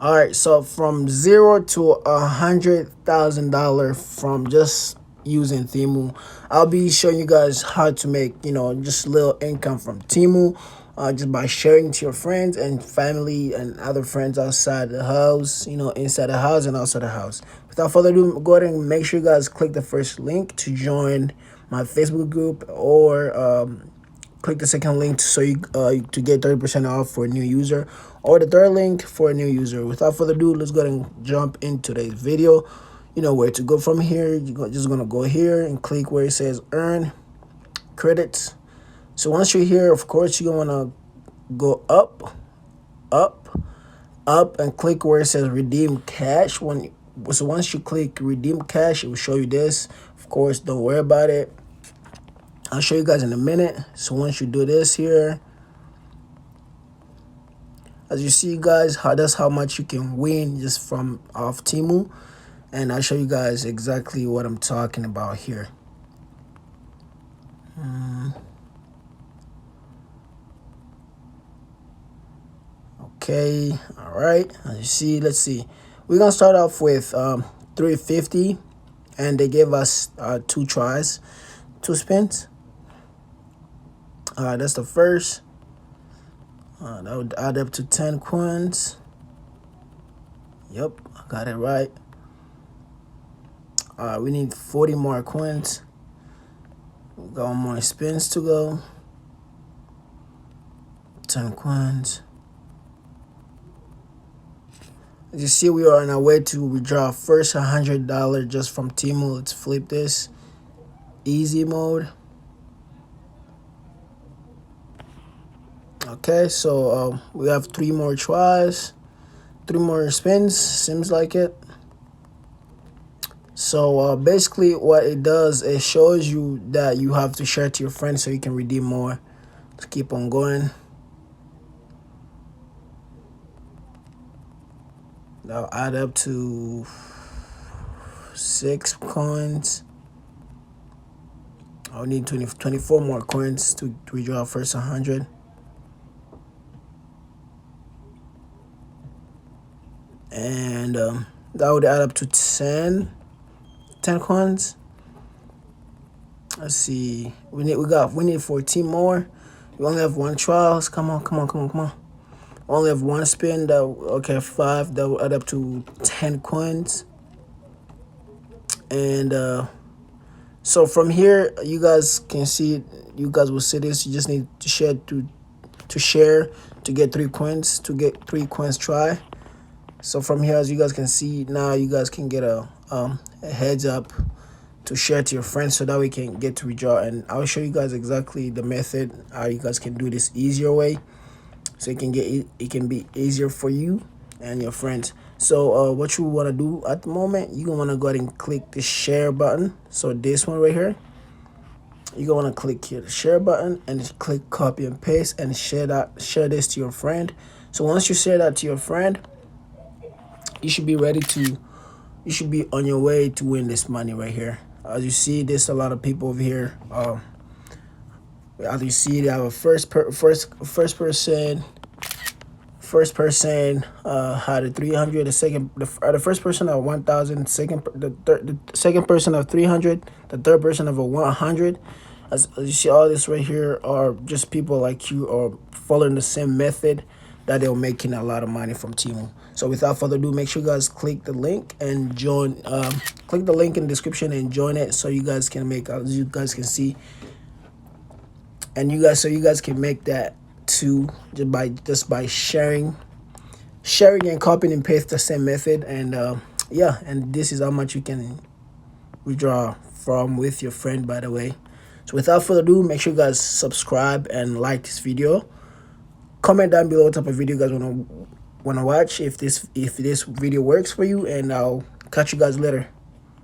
All right, so from $0 to $100,000 from just using Temu. I'll be showing you guys how to make, just little income from Temu, just by sharing to your friends and family and other friends outside the house, inside the house and outside the house. Without further ado, go ahead and make sure you guys click the first link to join my Facebook group, or click the second link so you to get 30% off for a new user, or the third link for a new user. Without further ado, let's go ahead and jump into today's video. You know where to go from here. You're just gonna go here and click where it says earn credits. So once you're here, of course, you're gonna wanna go up, up, up, and click where it says redeem cash. So once you click redeem cash, it will show you this. Of course, don't worry about it. I'll show you guys in a minute. So once you do this here, as you see, guys, that's how much you can win just from off Temu. And I'll show you guys exactly what I'm talking about here. Okay, all right. As you see, let's see. We're gonna start off with 350, and they gave us 2 tries, 2 spins. All right, that's the first. That would add up to 10 coins. Yep, I got it right. We need 40 more coins. We got 1 more spins to go. 10 coins. As you see, we are on our way to withdraw first $100 just from Temu. Let's flip this. Easy mode. Okay, so we have 3 more tries, 3 more spins, seems like it. So basically what it does, it shows you that you have to share to your friends so you can redeem more. Let's keep on going. That'll add up to 6 coins. I'll need 24 more coins to withdraw first 100. And that would add up to 10 coins. Let's see. We need 14 more. We only have 1 trial. Come on. We only have 1 spin. Okay, 5. That will add up to 10 coins. And so from here, you guys can see. You guys will see this. You just need to share to get 3 coins. To get 3 coins try. So from here, as you guys can see, now you guys can get a heads up to share to your friends so that we can get to withdraw. And I'll show you guys exactly the method how you guys can do this easier way, so it can be easier for you and your friends. So what you want to do at the moment, you're gonna want to go ahead and click the share button. So this one right here, you're gonna want to click here the share button and just click copy and paste and share this to your friend. So once you share that to your friend, you should be on your way to win this money right here. As you see, there's a lot of people over here. As you see, they have a first person had a 300. The first person had 1,000. The second person of 300. The third person of a 100. As you see, all this right here are just people like you are following the same method that they're making a lot of money from Temu. So without further ado, make sure you guys click the link and join. Click the link in the description and join it, so you guys can make, as you guys can see, and you guys can make that too, just by sharing and copying and paste the same method. And yeah, and this is how much you can withdraw from with your friend, by the way. So without further ado, make sure you guys subscribe and like this video. Comment down below what type of video you guys wanna watch, if this video works for you, and I'll catch you guys later.